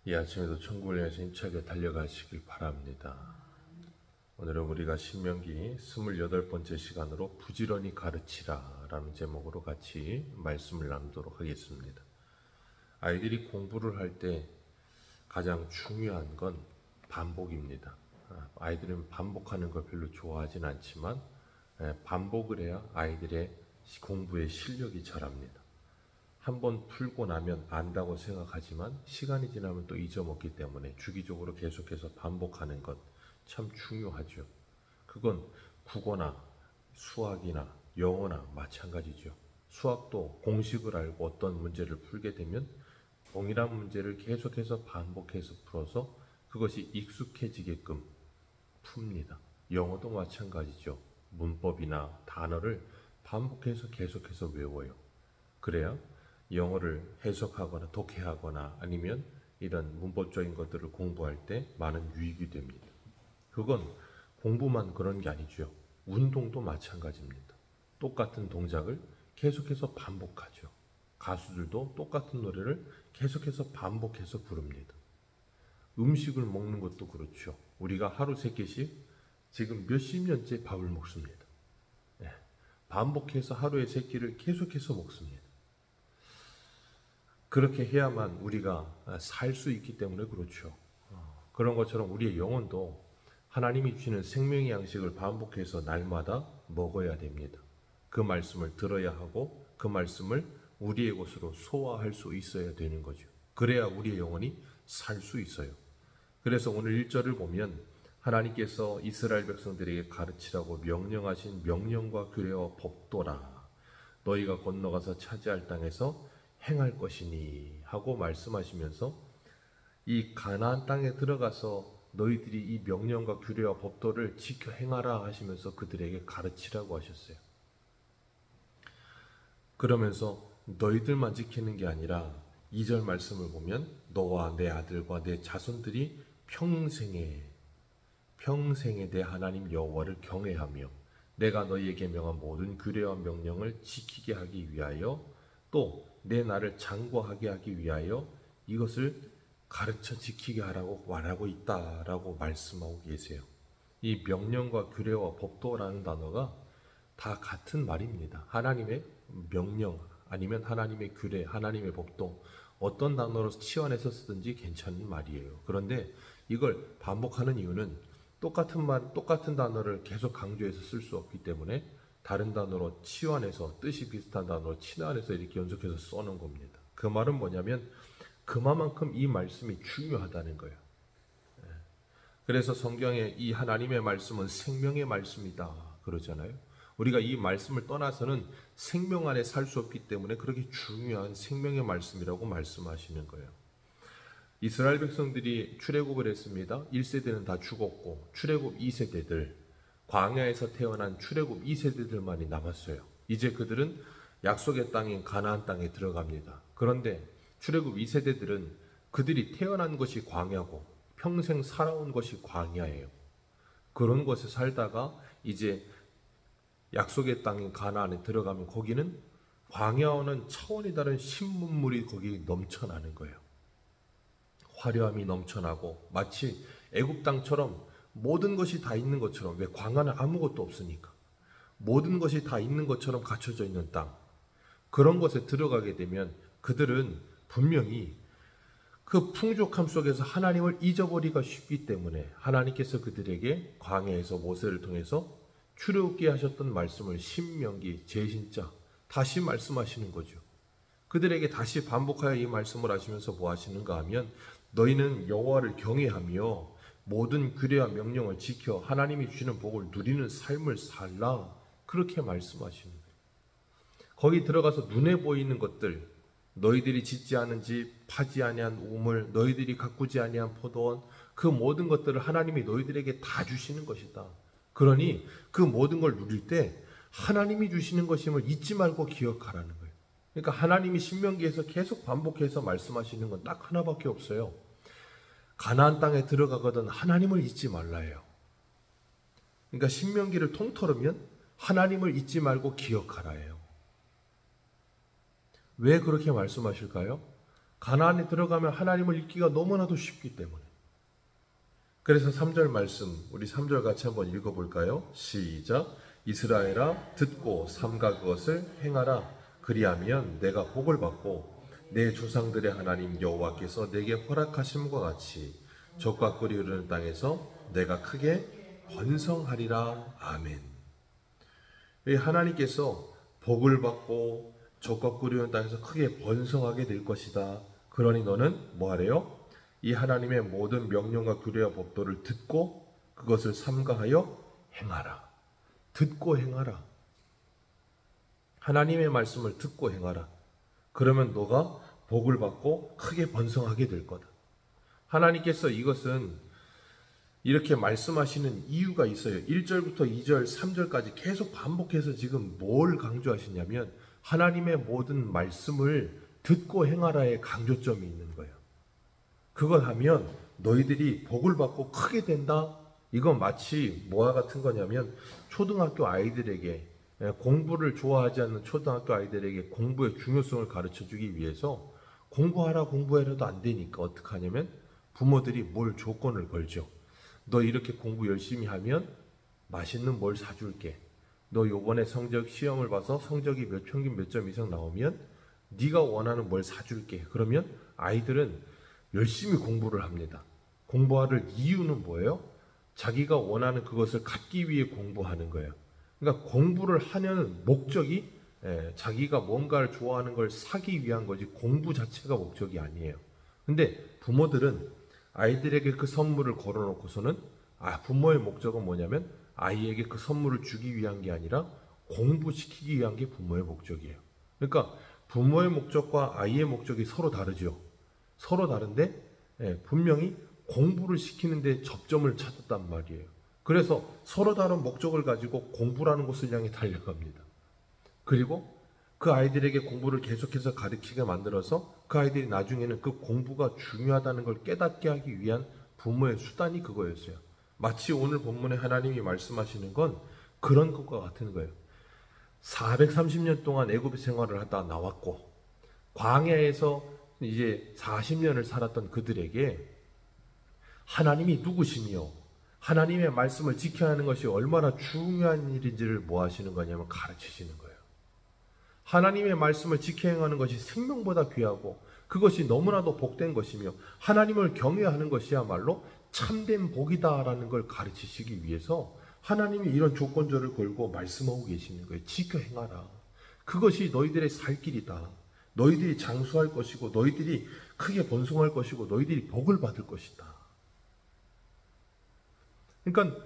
이 아침에도 천국을 향해서 힘차게 달려가시길 바랍니다. 오늘은 우리가 신명기 28번째 시간으로 부지런히 가르치라 라는 제목으로 같이 말씀을 나누도록 하겠습니다. 아이들이 공부를 할 때 가장 중요한 건 반복입니다. 아이들은 반복하는 걸 별로 좋아하진 않지만 반복을 해야 아이들의 공부의 실력이 자랍니다. 한번 풀고 나면 안다고 생각하지만 시간이 지나면 또 잊어먹기 때문에 주기적으로 계속해서 반복하는 것 참 중요하죠. 그건 국어나 수학이나 영어나 마찬가지죠. 수학도 공식을 알고 어떤 문제를 풀게 되면 동일한 문제를 계속해서 반복해서 풀어서 그것이 익숙해지게끔 풉니다. 영어도 마찬가지죠. 문법이나 단어를 반복해서 계속해서 외워요. 그래야 영어를 해석하거나 독해하거나 아니면 이런 문법적인 것들을 공부할 때 많은 유익이 됩니다. 그건 공부만 그런 게 아니죠. 운동도 마찬가지입니다. 똑같은 동작을 계속해서 반복하죠. 가수들도 똑같은 노래를 계속해서 반복해서 부릅니다. 음식을 먹는 것도 그렇죠. 우리가 하루 3끼씩 지금 몇십 년째 밥을 먹습니다. 반복해서 하루에 3끼를 계속해서 먹습니다. 그렇게 해야만 우리가 살 수 있기 때문에 그렇죠. 그런 것처럼 우리의 영혼도 하나님이 주시는 생명의 양식을 반복해서 날마다 먹어야 됩니다. 그 말씀을 들어야 하고 그 말씀을 우리의 것으로 소화할 수 있어야 되는 거죠. 그래야 우리의 영혼이 살 수 있어요. 그래서 오늘 1절을 보면 하나님께서 이스라엘 백성들에게 가르치라고 명령하신 명령과 규례와 법도라. 너희가 건너가서 차지할 땅에서 행할 것이니 하고 말씀하시면서 이 가나안 땅에 들어가서 너희들이 이 명령과 규례와 법도를 지켜 행하라 하시면서 그들에게 가르치라고 하셨어요. 그러면서 너희들만 지키는 게 아니라 2절 말씀을 보면 너와 내 아들과 내 자손들이 평생에 내 하나님 여호와를 경외하며 내가 너희에게 명한 모든 규례와 명령을 지키게 하기 위하여 또 내 나를 장구하게 하기 위하여 이것을 가르쳐 지키게 하라고 말하고 있다라고 말씀하고 계세요. 이 명령과 규례와 법도라는 단어가 다 같은 말입니다. 하나님의 명령 아니면 하나님의 규례, 하나님의 법도 어떤 단어로 치환해서 쓰든지 괜찮은 말이에요. 그런데 이걸 반복하는 이유는 똑같은 단어를 계속 강조해서 쓸 수 없기 때문에 다른 단어로 치환해서 뜻이 비슷한 단어로 치환해서 이렇게 연속해서 써놓은 겁니다. 그 말은 뭐냐면 그만큼 이 말씀이 중요하다는 거예요. 그래서 성경에 이 하나님의 말씀은 생명의 말씀이다 그러잖아요. 우리가 이 말씀을 떠나서는 생명 안에 살 수 없기 때문에 그렇게 중요한 생명의 말씀이라고 말씀하시는 거예요. 이스라엘 백성들이 출애굽을 했습니다. 1세대는 다 죽었고 출애굽 2세대들 광야에서 태어난 출애굽 2세대들만이 남았어요. 이제 그들은 약속의 땅인 가나안 땅에 들어갑니다. 그런데 출애굽 2세대들은 그들이 태어난 것이 광야고 평생 살아온 것이 광야예요. 그런 곳에 살다가 이제 약속의 땅인 가나안에 들어가면 거기는 광야와는 차원이 다른 신문물이 거기 넘쳐나는 거예요. 화려함이 넘쳐나고 마치 애굽 땅처럼 모든 것이 다 있는 것처럼, 왜 광야는 아무것도 없으니까 모든 것이 다 있는 것처럼 갖춰져 있는 땅, 그런 곳에 들어가게 되면 그들은 분명히 그 풍족함 속에서 하나님을 잊어버리기가 쉽기 때문에 하나님께서 그들에게 광야에서 모세를 통해서 출애굽게 하셨던 말씀을 신명기, 제신자 다시 말씀하시는 거죠. 그들에게 다시 반복하여 이 말씀을 하시면서 뭐 하시는가 하면 너희는 여호와를 경외하며 모든 규례와 명령을 지켜 하나님이 주시는 복을 누리는 삶을 살라, 그렇게 말씀하시는 거예요. 거기 들어가서 눈에 보이는 것들, 너희들이 짓지 않은 집, 파지 아니한 우물, 너희들이 가꾸지 아니한 포도원, 그 모든 것들을 하나님이 너희들에게 다 주시는 것이다. 그러니 그 모든 걸 누릴 때 하나님이 주시는 것임을 잊지 말고 기억하라는 거예요. 그러니까 하나님이 신명기에서 계속 반복해서 말씀하시는 건 딱 하나밖에 없어요. 가나안 땅에 들어가거든 하나님을 잊지 말라예요. 그러니까 신명기를 통틀으면 하나님을 잊지 말고 기억하라예요. 왜 그렇게 말씀하실까요? 가나안에 들어가면 하나님을 잊기가 너무나도 쉽기 때문에. 그래서 3절 말씀, 우리 3절 같이 한번 읽어볼까요? 시작. 이스라엘아 듣고 삼가 그것을 행하라. 그리하면 내가 복을 받고 내 조상들의 하나님 여호와께서 내게 허락하심과 같이 젖과 꿀이 흐르는 땅에서 내가 크게 번성하리라. 아멘. 하나님께서 복을 받고 젖과 꿀이 흐르는 땅에서 크게 번성하게 될 것이다. 그러니 너는 뭐하래요? 이 하나님의 모든 명령과 규례와 법도를 듣고 그것을 삼가하여 행하라. 듣고 행하라. 하나님의 말씀을 듣고 행하라. 그러면 너가 복을 받고 크게 번성하게 될 거다. 하나님께서 이것은 이렇게 말씀하시는 이유가 있어요. 1절부터 2절, 3절까지 계속 반복해서 지금 뭘 강조하시냐면 하나님의 모든 말씀을 듣고 행하라의 강조점이 있는 거예요. 그걸 하면 너희들이 복을 받고 크게 된다. 이건 마치 뭐와 같은 거냐면 초등학교 아이들에게, 공부를 좋아하지 않는 초등학교 아이들에게 공부의 중요성을 가르쳐주기 위해서 공부해라도 안 되니까 어떻게 하냐면 부모들이 뭘 조건을 걸죠. 너 이렇게 공부 열심히 하면 맛있는 뭘 사줄게. 너 요번에 시험을 봐서 성적이 평균 몇 점 이상 나오면 네가 원하는 뭘 사줄게. 그러면 아이들은 열심히 공부를 합니다. 공부할 이유는 뭐예요? 자기가 원하는 그것을 갖기 위해 공부하는 거예요. 그러니까 공부를 하는 목적이 자기가 뭔가를 좋아하는 걸 사기 위한 거지 공부 자체가 목적이 아니에요. 근데 부모들은 아이들에게 그 선물을 걸어놓고서는 부모의 목적은 뭐냐면 아이에게 그 선물을 주기 위한 게 아니라 공부시키기 위한 게 부모의 목적이에요. 그러니까 부모의 목적과 아이의 목적이 서로 다르죠. 서로 다른데 분명히 공부를 시키는데 접점을 찾았단 말이에요. 그래서 서로 다른 목적을 가지고 공부라는 곳을 향해 달려갑니다. 그리고 그 아이들에게 공부를 계속해서 가르치게 만들어서 그 아이들이 나중에는 그 공부가 중요하다는 걸 깨닫게 하기 위한 부모의 수단이 그거였어요. 마치 오늘 본문에 하나님이 말씀하시는 건 그런 것과 같은 거예요. 430년 동안 애굽 생활을 하다 나왔고 광야에서 이제 40년을 살았던 그들에게 하나님이 누구시며 하나님의 말씀을 지켜야 하는 것이 얼마나 중요한 일인지를 뭐 하시는 거냐면 가르치시는 거예요. 하나님의 말씀을 지켜 행하는 것이 생명보다 귀하고 그것이 너무나도 복된 것이며 하나님을 경외하는 것이야말로 참된 복이다라는 걸 가르치시기 위해서 하나님이 이런 조건절을 걸고 말씀하고 계시는 거예요. 지켜 행하라. 그것이 너희들의 살 길이다. 너희들이 장수할 것이고 너희들이 크게 번성할 것이고 너희들이 복을 받을 것이다. 그러니까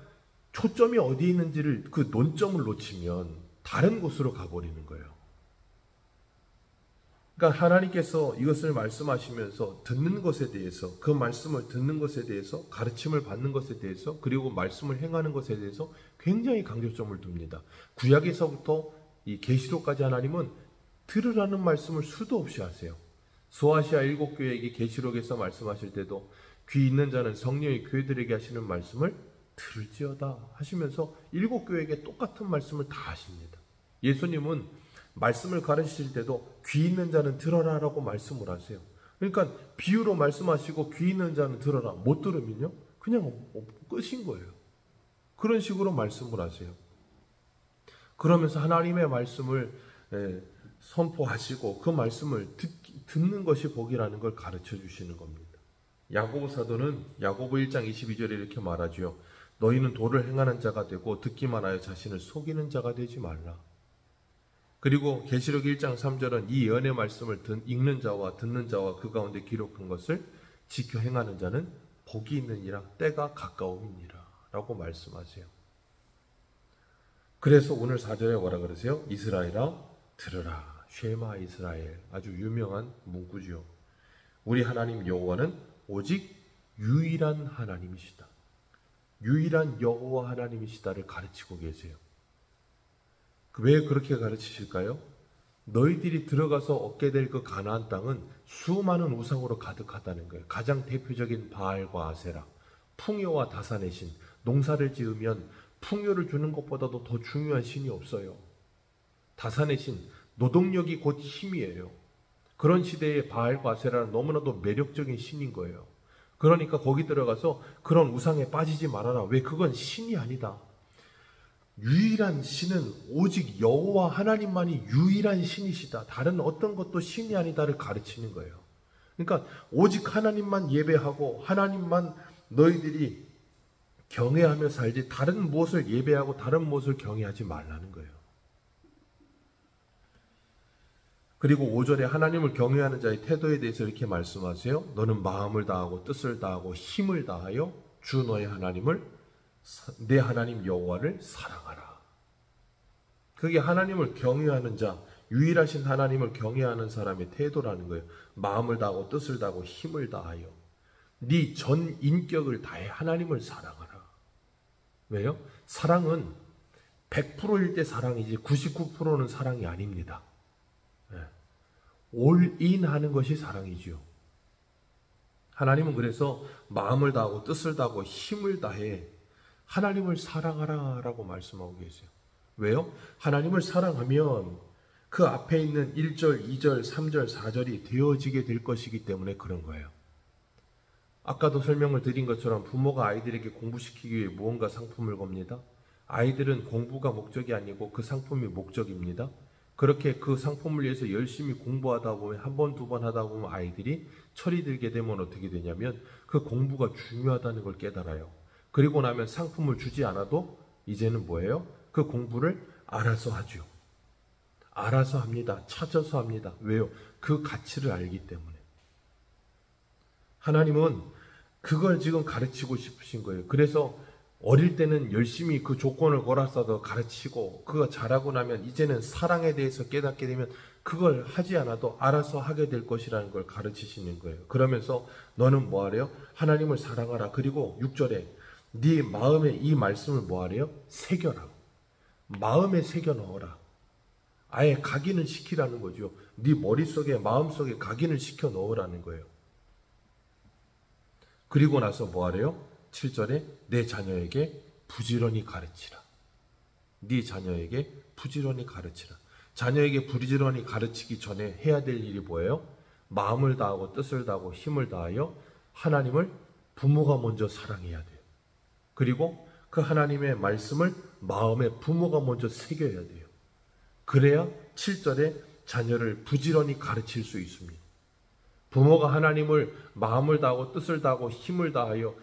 초점이 어디에 있는지를 그 논점을 놓치면 다른 곳으로 가버리는 거예요. 그러니까 하나님께서 이것을 말씀하시면서 듣는 것에 대해서 그 말씀을 듣는 것에 대해서 가르침을 받는 것에 대해서 그리고 말씀을 행하는 것에 대해서 굉장히 강조점을 둡니다. 구약에서부터 이 계시록까지 하나님은 들으라는 말씀을 수도 없이 하세요. 소아시아 7교회에게 계시록에서 말씀하실 때도 귀 있는 자는 성령의 교회들에게 하시는 말씀을 들을지어다 하시면서 7교회에게 똑같은 말씀을 다 하십니다. 예수님은 말씀을 가르치실 때도 귀 있는 자는 들어라라고 말씀을 하세요. 그러니까 비유로 말씀하시고 귀 있는 자는 들어라. 못 들으면요 그냥 끝인 거예요. 그런 식으로 말씀을 하세요. 그러면서 하나님의 말씀을 선포하시고 그 말씀을 듣는 것이 복이라는 걸 가르쳐 주시는 겁니다. 야고보 사도는 야고보 1장 22절에 이렇게 말하죠. 너희는 도를 행하는 자가 되고 듣기만 하여 자신을 속이는 자가 되지 말라. 그리고 계시록 1장 3절은 이 예언의 말씀을 읽는 자와 듣는 자와 그 가운데 기록한 것을 지켜 행하는 자는 복이 있느니라 때가 가까움이니라 라고 말씀하세요. 그래서 오늘 4절에 뭐라 그러세요? 이스라엘아 들으라. 쉐마 이스라엘. 아주 유명한 문구지요. 우리 하나님 여호와는 오직 유일한 하나님이시다. 유일한 여호와 하나님이시다를 가르치고 계세요. 왜 그렇게 가르치실까요? 너희들이 들어가서 얻게 될 그 가나안 땅은 수많은 우상으로 가득하다는 거예요. 가장 대표적인 바알과 아세라, 풍요와 다산의 신. 농사를 지으면 풍요를 주는 것보다도 더 중요한 신이 없어요. 다산의 신, 노동력이 곧 힘이에요. 그런 시대에 바알과 아세라는 너무나도 매력적인 신인 거예요. 그러니까 거기 들어가서 그런 우상에 빠지지 말아라. 왜? 그건 신이 아니다. 유일한 신은 오직 여호와 하나님만이 유일한 신이시다. 다른 어떤 것도 신이 아니다를 가르치는 거예요. 그러니까 오직 하나님만 예배하고 하나님만 너희들이 경외하며 살지 다른 무엇을 예배하고 다른 무엇을 경외하지 말라는 거예요. 그리고 5절에 하나님을 경외하는 자의 태도에 대해서 이렇게 말씀하세요. 너는 마음을 다하고 뜻을 다하고 힘을 다하여 주 너의 하나님을 내 하나님 여호와를 사랑하라. 그게 하나님을 경외하는 자, 유일하신 하나님을 경외하는 사람의 태도라는 거예요. 마음을 다하고 뜻을 다하고 힘을 다하여 네 전 인격을 다해 하나님을 사랑하라. 왜요? 사랑은 100%일 때 사랑이지 99%는 사랑이 아닙니다. 올인 하는 것이 사랑이지요. 하나님은 그래서 마음을 다하고 뜻을 다하고 힘을 다해 하나님을 사랑하라 라고 말씀하고 계세요. 왜요? 하나님을 사랑하면 그 앞에 있는 1절, 2절, 3절, 4절이 되어지게 될 것이기 때문에 그런 거예요. 아까도 설명을 드린 것처럼 부모가 아이들에게 공부시키기 위해 무언가 상품을 겁니다. 아이들은 공부가 목적이 아니고 그 상품이 목적입니다. 그렇게 그 상품을 위해서 열심히 공부하다 보면 한 번, 두 번 하다 보면 아이들이 철이 들게 되면 어떻게 되냐면 그 공부가 중요하다는 걸 깨달아요. 그리고 나면 상품을 주지 않아도 이제는 뭐예요? 그 공부를 알아서 하죠. 알아서 합니다. 찾아서 합니다. 왜요? 그 가치를 알기 때문에. 하나님은 그걸 지금 가르치고 싶으신 거예요. 그래서 어릴 때는 열심히 그 조건을 걸어서도 가르치고 그거 잘하고 나면 이제는 사랑에 대해서 깨닫게 되면 그걸 하지 않아도 알아서 하게 될 것이라는 걸 가르치시는 거예요. 그러면서 너는 뭐 하래요? 하나님을 사랑하라. 그리고 6절에 네 마음에 이 말씀을 뭐 하래요? 새겨라. 마음에 새겨 넣어라. 아예 각인을 시키라는 거죠. 네 머릿속에 마음속에 각인을 시켜 넣으라는 거예요. 그리고 나서 뭐 하래요? 7절에 내 자녀에게 부지런히 가르치라. 네 자녀에게 부지런히 가르치라. 자녀에게 부지런히 가르치기 전에 해야 될 일이 뭐예요? 마음을 다하고 뜻을 다하고 힘을 다하여 하나님을 부모가 먼저 사랑해야 돼요. 그리고 그 하나님의 말씀을 마음에 부모가 먼저 새겨야 돼요. 그래야 7절에 자녀를 부지런히 가르칠 수 있습니다. 부모가 하나님을 마음을 다하고 뜻을 다하고 힘을 다하여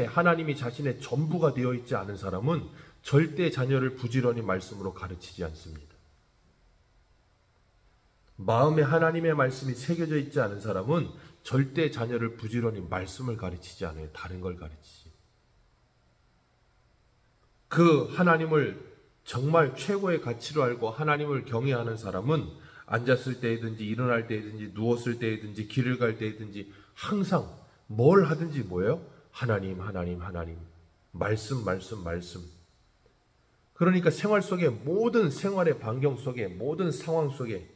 하나님이 자신의 전부가 되어 있지 않은 사람은 절대 자녀를 부지런히 말씀으로 가르치지 않습니다. 마음에 하나님의 말씀이 새겨져 있지 않은 사람은 절대 자녀를 부지런히 말씀을 가르치지 않아요. 다른 걸 가르치지. 그 하나님을 정말 최고의 가치로 알고 하나님을 경외하는 사람은 앉았을 때든지 일어날 때든지 누웠을 때든지 길을 갈 때든지 항상 뭘 하든지 뭐예요? 하나님, 하나님, 하나님. 말씀, 말씀, 말씀. 그러니까 생활 속에 모든 생활의 반경 속에 모든 상황 속에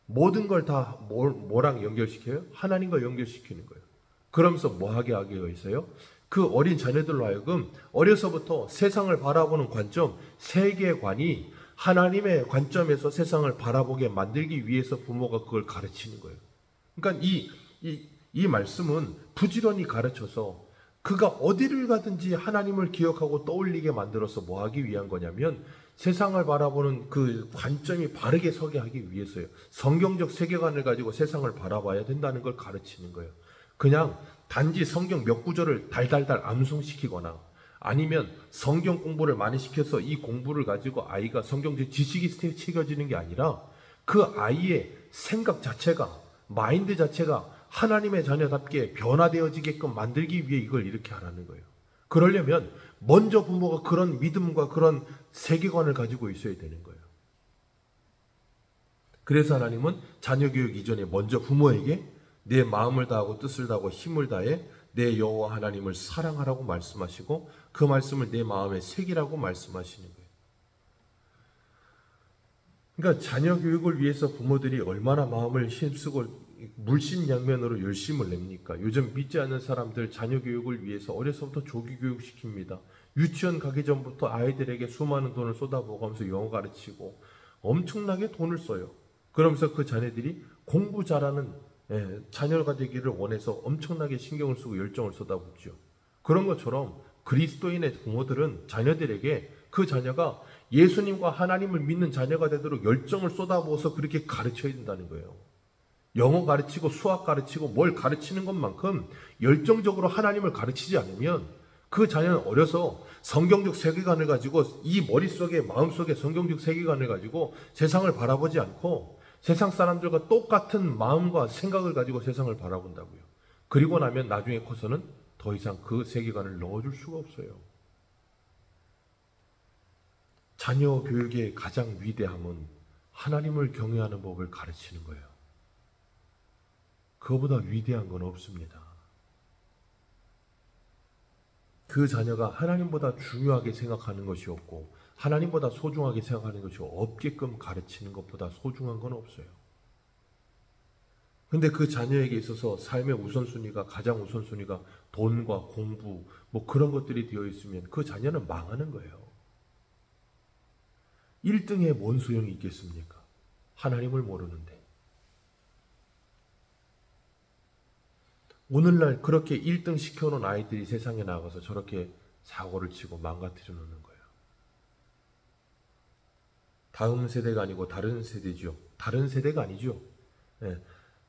모든 걸 다 뭐랑 연결시켜요? 하나님과 연결시키는 거예요. 그러면서 뭐 하게 있어요? 그 어린 자녀들로 하여금 어려서부터 세상을 바라보는 관점, 세계관이 하나님의 관점에서 세상을 바라보게 만들기 위해서 부모가 그걸 가르치는 거예요. 그러니까 이 말씀은 부지런히 가르쳐서 그가 어디를 가든지 하나님을 기억하고 떠올리게 만들어서 뭐 하기 위한 거냐면 세상을 바라보는 그 관점이 바르게 서게 하기 위해서요. 성경적 세계관을 가지고 세상을 바라봐야 된다는 걸 가르치는 거예요. 그냥 단지 성경 몇 구절을 달달달 암송시키거나 아니면 성경 공부를 많이 시켜서 이 공부를 가지고 아이가 성경적 지식이 채워지는 게 아니라 그 아이의 생각 자체가, 마인드 자체가 하나님의 자녀답게 변화되어지게끔 만들기 위해 이걸 이렇게 하라는 거예요. 그러려면 먼저 부모가 그런 믿음과 그런 세계관을 가지고 있어야 되는 거예요. 그래서 하나님은 자녀 교육 이전에 먼저 부모에게 내 마음을 다하고 뜻을 다하고 힘을 다해 내 여호와 하나님을 사랑하라고 말씀하시고 그 말씀을 내 마음에 새기라고 말씀하시는 거예요. 그러니까 자녀 교육을 위해서 부모들이 얼마나 마음을 힘쓰고 물심양면으로 열심을 냅니까? 요즘 믿지 않는 사람들 자녀 교육을 위해서 어려서부터 조기 교육 시킵니다. 유치원 가기 전부터 아이들에게 수많은 돈을 쏟아부어가면서 영어 가르치고 엄청나게 돈을 써요. 그러면서 그 자녀들이 공부 잘하는 자녀가 되기를 원해서 엄청나게 신경을 쓰고 열정을 쏟아붓죠. 그런 것처럼 그리스도인의 부모들은 자녀들에게 그 자녀가 예수님과 하나님을 믿는 자녀가 되도록 열정을 쏟아부어서 그렇게 가르쳐야 된다는 거예요. 영어 가르치고 수학 가르치고 뭘 가르치는 것만큼 열정적으로 하나님을 가르치지 않으면 그 자녀는 어려서 성경적 세계관을 가지고 이 머릿속에 마음속에 성경적 세계관을 가지고 세상을 바라보지 않고 세상 사람들과 똑같은 마음과 생각을 가지고 세상을 바라본다고요. 그리고 나면 나중에 커서는 더 이상 그 세계관을 넣어줄 수가 없어요. 자녀 교육의 가장 위대함은 하나님을 경외하는 법을 가르치는 거예요. 그거보다 위대한 건 없습니다. 그 자녀가 하나님보다 중요하게 생각하는 것이 없고 하나님보다 소중하게 생각하는 것이 없게끔 가르치는 것보다 소중한 건 없어요. 근데 그 자녀에게 있어서 삶의 우선순위가 가장 우선순위가 돈과 공부 뭐 그런 것들이 되어 있으면 그 자녀는 망하는 거예요. 1등에 뭔 소용이 있겠습니까? 하나님을 모르는데. 오늘날 그렇게 1등 시켜놓은 아이들이 세상에 나가서 저렇게 사고를 치고 망가뜨려 놓는 거예요. 다음 세대가 아니고 다른 세대죠. 다른 세대가 아니죠.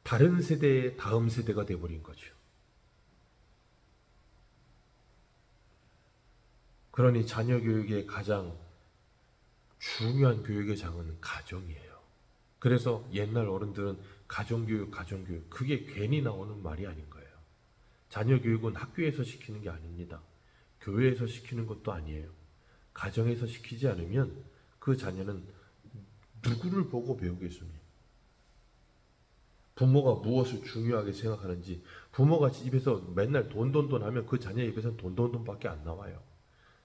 다른 세대의 다음 세대가 돼버린 거죠. 그러니 자녀 교육의 가장 중요한 교육의 장은 가정이에요. 그래서 옛날 어른들은 가정교육, 가정교육 그게 괜히 나오는 말이 아닌 거예요. 자녀 교육은 학교에서 시키는 게 아닙니다. 교회에서 시키는 것도 아니에요. 가정에서 시키지 않으면 그 자녀는 누구를 보고 배우겠습니까? 부모가 무엇을 중요하게 생각하는지 부모가 집에서 맨날 돈 하면 그 자녀의 입에서는 돈밖에 안 나와요.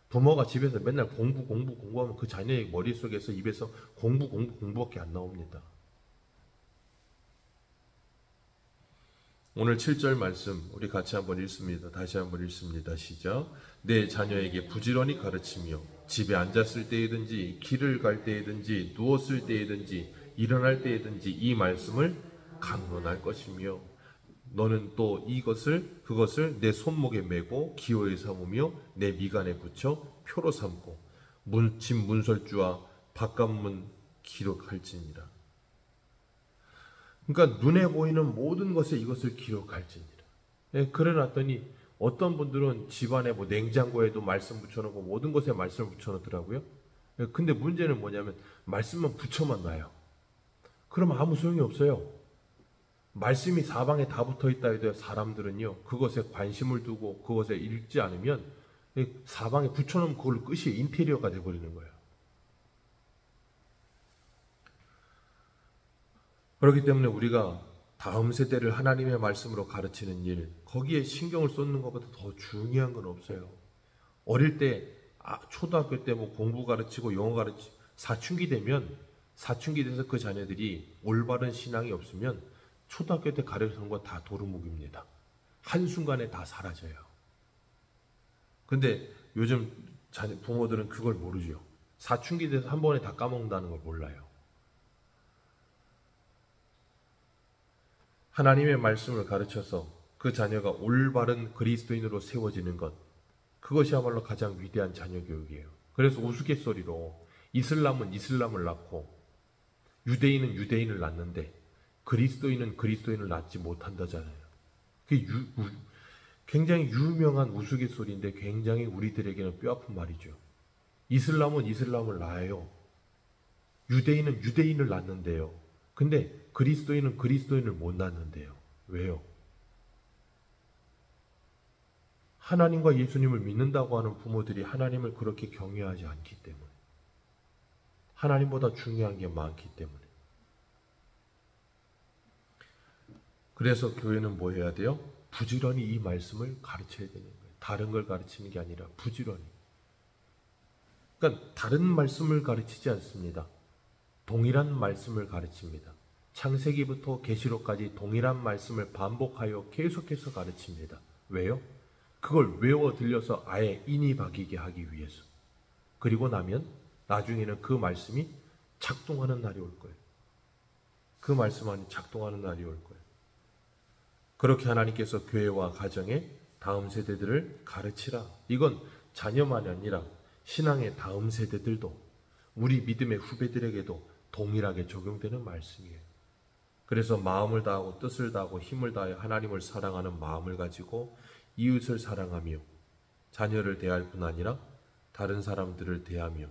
부모가 집에서 맨날 공부하면 그 자녀의 머릿속에서 입에서 공부밖에 안 나옵니다. 오늘 7절 말씀 우리 같이 한번 읽습니다. 다시 한번 읽습니다. 시작. 내 자녀에게 부지런히 가르치며 집에 앉았을 때이든지 길을 갈 때이든지 누웠을 때이든지 일어날 때이든지 이 말씀을 강론할 것이며 너는 또 그것을 내 손목에 메고 기호에 삼으며 내 미간에 붙여 표로 삼고 집 문설주와 바깥문 기록할지니라. 그러니까 눈에 보이는 모든 것에 이것을 기록할지니라. 그래놨더니 어떤 분들은 집안에 냉장고에도 말씀 붙여놓고 모든 것에 말씀을 붙여놓더라고요. 근데 문제는 뭐냐면 말씀만 붙여만 놔요. 그럼 아무 소용이 없어요. 말씀이 사방에 다 붙어있다 해도 사람들은요 그것에 관심을 두고 그것에 읽지 않으면 사방에 붙여놓으면 그걸로 끝이 인테리어가 돼버리는 거예요. 그렇기 때문에 우리가 다음 세대를 하나님의 말씀으로 가르치는 일 거기에 신경을 쏟는 것보다 더 중요한 건 없어요. 어릴 때 초등학교 때 공부 가르치고 영어 가르치고 사춘기 돼서 그 자녀들이 올바른 신앙이 없으면 초등학교 때 가르치는 건 다 도루묵입니다. 한순간에 다 사라져요. 근데 요즘 부모들은 그걸 모르죠. 사춘기 돼서 한 번에 다 까먹는다는 걸 몰라요. 하나님의 말씀을 가르쳐서 그 자녀가 올바른 그리스도인으로 세워지는 것 그것이야말로 가장 위대한 자녀 교육이에요. 그래서 우스갯소리로 이슬람은 이슬람을 낳고 유대인은 유대인을 낳는데 그리스도인은 그리스도인을 낳지 못한다잖아요. 그게 굉장히 유명한 우스갯소리인데 굉장히 우리들에게는 뼈아픈 말이죠. 이슬람은 이슬람을 낳아요. 유대인은 유대인을 낳는데요. 근데 그리스도인은 그리스도인을 못 낳는데요. 왜요? 하나님과 예수님을 믿는다고 하는 부모들이 하나님을 그렇게 경외하지 않기 때문에 하나님보다 중요한 게 많기 때문에 그래서 교회는 뭐 해야 돼요? 부지런히 이 말씀을 가르쳐야 되는 거예요. 다른 걸 가르치는 게 아니라 부지런히. 그러니까 다른 말씀을 가르치지 않습니다. 동일한 말씀을 가르칩니다. 창세기부터 계시록까지 동일한 말씀을 반복하여 계속해서 가르칩니다. 왜요? 그걸 외워 들려서 아예 인이 박이게 하기 위해서. 그리고 나면 나중에는 그 말씀이 작동하는 날이 올 거예요. 그 말씀 안에 작동하는 날이 올 거예요. 그렇게 하나님께서 교회와 가정의 다음 세대들을 가르치라. 이건 자녀만이 아니라 신앙의 다음 세대들도, 우리 믿음의 후배들에게도 동일하게 적용되는 말씀이에요. 그래서 마음을 다하고 뜻을 다하고 힘을 다하여 하나님을 사랑하는 마음을 가지고 이웃을 사랑하며 자녀를 대할 뿐 아니라 다른 사람들을 대하며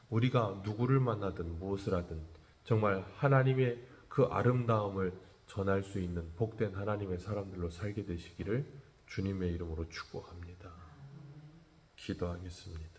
우리가 누구를 만나든 무엇을 하든 정말 하나님의 그 아름다움을 전할 수 있는 복된 하나님의 사람들로 살게 되시기를 주님의 이름으로 축복합니다. 기도하겠습니다.